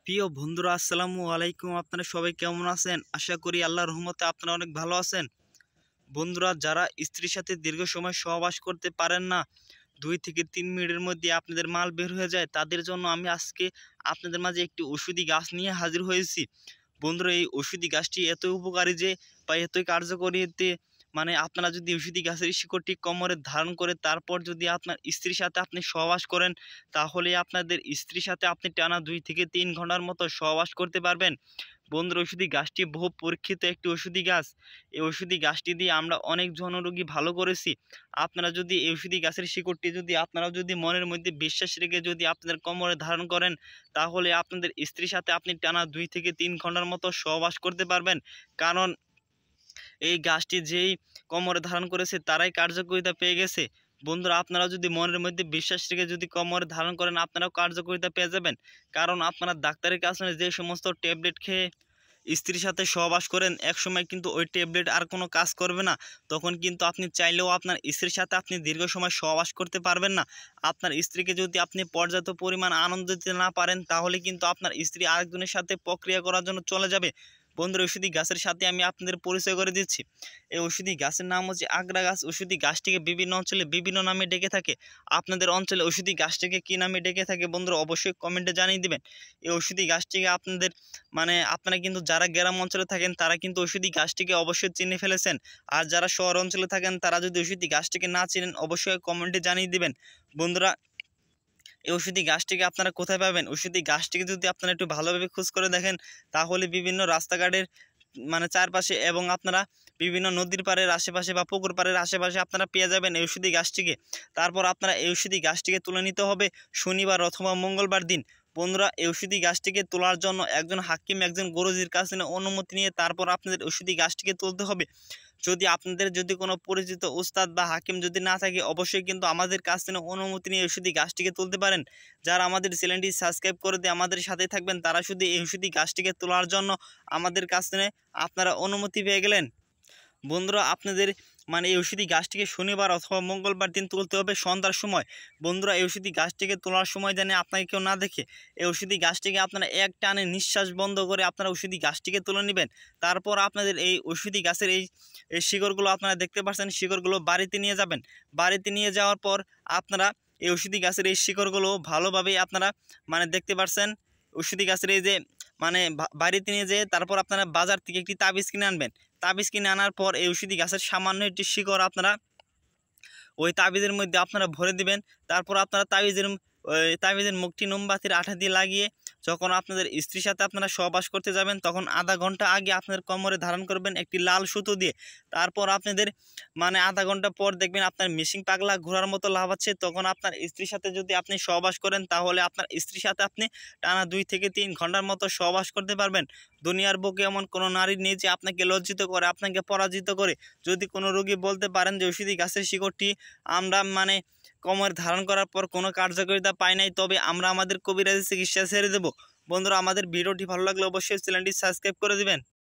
প্রিয় বন্ধুরা, আসসালামু আলাইকুম। আপনারা সবাই কেমন আছেন? আশা করি আল্লাহর রহমতে আপনারা অনেক ভালো আছেন। বন্ধুরা, যারা স্ত্রীর সাথে দীর্ঘ সময় সহবাস করতে পারেন না, 2 থেকে 3 মিনিটের মধ্যে আপনাদের মাল বের হয়ে যায়, তাদের জন্য আমি আজকে আপনাদের মাঝে একটি ওষুধি গাছ নিয়ে হাজির হয়েছি। বন্ধুরা, এই ওষুধি গাছটি এত উপকারী যে বা এতই কার্যকরী আপনারা যদি ওষুধি গাছের শিকড়টি কোমরে ধারণ করে তারপর যদি আপনার স্ত্রীর সাথে আপনি সহবাস করেন, তাহলে আপনাদের স্ত্রীর সাথে আপনি টানা 2 থেকে 3 ঘন্টার মতো সহবাস করতে পারবেন। বন্ধুরা, ওষুধি গাছটি বহু পরীক্ষিত একটি ওষুধি গাছ। এই ওষুধি গাছটি দিয়ে আমরা অনেক জনরোগী ভালো করেছি। আপনারা যদি এই ওষুধি গাছের শিকড়টি আপনারাও যদি মনের মধ্যে বিশ্বাস রেখে যদি আপনাদের কোমরে ধারণ করেন, তাহলে আপনাদের স্ত্রীর সাথে আপনি টানা 2 থেকে 3 ঘন্টার মতো সহবাস করতে পারবেন। কারণ এই গাছটি যেই কোমরে ধারণ করেছে তারাই কার্যকারিতা পেয়ে গেছে। বন্ধুরা, আপনারাও যদি মনের মধ্যে বিশ্বাস রেখে যদি কোমরে ধারণ করেন, আপনারাও কার্যকারিতা পেয়ে যাবেন। কারণ আপনারা ডাক্তারের কাছে যে সমস্ত ট্যাবলেট খেয়ে স্ত্রীর সাথে সহবাস করেন, একসময় কিন্তু ওই ট্যাবলেট আর কোনো কাজ করবে না। তখন কিন্তু আপনি চাইলেও আপনার স্ত্রীর সাথে আপনি দীর্ঘ সময় সহবাস করতে পারবেন না। আপনার স্ত্রীকে যদি আপনি পর্যাপ্ত পরিমাণ আনন্দ দিতে না পারেন, তাহলে কিন্তু আপনার স্ত্রী আরেকজনের সাথে প্রক্রিয়া করার জন্য চলে যাবে। বন্ধুরা, ওষুধি গাছের সাথে আমি আপনাদের পরিচয় করে দিচ্ছি। এই ওষুধি গাছের নাম হচ্ছে আগরা গাছ। ওষুধি গাছটিকে বিভিন্ন অঞ্চলে বিভিন্ন নামে ডেকে থাকে। আপনাদের অঞ্চলে ওষুধি গাছটিকে কী নামে ডেকে থাকে বন্ধুরা, অবশ্যই কমেন্টে জানিয়ে দিবেন। এই ওষুধি গাছটিকে আপনাদের আপনারা কিন্তু যারা গ্রাম অঞ্চলে থাকেন তারা কিন্তু ওষুধি গাছটিকে অবশ্যই চিনে ফেলেছেন। আর যারা শহর অঞ্চলে থাকেন তারা যদি ওষুধি গাছটিকে না চিনেন, অবশ্যই কমেন্টে জানিয়ে দিবেন। বন্ধুরা, এই ওষুধি গাছটিকে আপনারা কোথায় পাবেন? ওষুধি গাছটিকে যদি আপনারা একটু ভালোভাবে খোঁজ করে দেখেন, তাহলে বিভিন্ন রাস্তাঘাটের চারপাশে এবং আপনারা বিভিন্ন নদীর পাড়ের আশেপাশে বা পুকুর পাড়ের আশেপাশে আপনারা পেয়ে যাবেন এই ওষুধি গাছটিকে। তারপর আপনারা এই ওষুধি গাছটিকে তুলে নিতে হবে শনিবার অথবা মঙ্গলবার দিন। বন্ধুরা, এই ওষুধি গাছটিকে তোলার জন্য একজন হাকিম, একজন গুরুজির কাছে অনুমতি নিয়ে তারপর আপনাদের ওষুধি গাছটিকে তুলতে হবে। যদি আপনাদের কোনো পরিচিত উস্তাদ বা হাকিম যদি না থাকে, অবশ্যই কিন্তু আমাদের কাছ থেকে অনুমতি নিয়ে ওষুধি গাছটিকে তুলতে পারেন। যারা আমাদের চ্যানেলটি সাবস্ক্রাইব করে দিয়ে আমাদের সাথে থাকবেন, তারা শুধু এই ওষুধি গাছটিকে তোলার জন্য আমাদের কাছ থেকে আপনারা অনুমতি পেয়ে গেলেন। বন্ধুরা, আপনাদের এই ওষুধি গাছটিকে শনিবার অথবা মঙ্গলবার দিন তুলতে হবে সন্ধ্যার সময়। বন্ধুরা, এই ওষুধি গাছটিকে তোলার সময় জানে আপনাকে কেউ না দেখে, এই ওষুধি গাছটিকে আপনারা এক টানে নিঃশ্বাস বন্ধ করে আপনারা ওষুধি গাছটিকে তুলে নেবেন। তারপর আপনাদের এই ওষুধি গাছের এই শিকড়গুলো আপনারা দেখতে পাচ্ছেন, শিকড়গুলো বাড়িতে নিয়ে যাবেন। বাড়িতে নিয়ে যাওয়ার পর আপনারা এই ওষুধি গাছের এই শিকড়গুলো ভালোভাবেই আপনারা দেখতে পাচ্ছেন। ওষুধি গাছের এই যে বাড়িতে নিয়ে যেয়ে তারপর আপনারা বাজার থেকে একটি তাবিজ কিনে আনবেন। তাবিজ কিনে আনার পর এই ওষুধি গাছের সামান্য একটি শিকড় আপনারা ওই তাবিজের মধ্যে আপনারা ভরে দিবেন। তারপর আপনারা তাবিজের মুখটি মোমবাতির আঠা দিয়ে লাগিয়ে যখন আপনাদের স্ত্রীর সাথে আপনারা সহবাস করতে যাবেন, তখন আধা ঘন্টা আগে আপনাদের কোমরে ধারণ করবেন একটি লাল সুতো দিয়ে। তারপর আপনাদের আধা ঘন্টা পর দেখবেন আপনার মেশিন পাগলা ঘোরার মতো লাফাচ্ছে। তখন আপনার স্ত্রীর সাথে যদি আপনি সহবাস করেন, তাহলে আপনার স্ত্রীর সাথে আপনি টানা 2 থেকে 3 ঘন্টার মতো সহবাস করতে পারবেন। দুনিয়ার বুকে এমন কোনো নারী নেই যে আপনাকে লজ্জিত করে, আপনাকে পরাজিত করে। যদি কোনো রোগী বলতে পারেন যে ওষুধি গাছের শিকড়টি আমরা কোমরে ধারণ করার পর কোনো কার্যকারিতা পাই নাই, তবে আমরা আমাদের কবিরাজি চিকিৎসা ছেড়ে দেব। বন্ধুরা, আমাদের ভিডিওটি ভালো লাগলে অবশ্যই চ্যানেলটি সাবস্ক্রাইব করে দিবেন।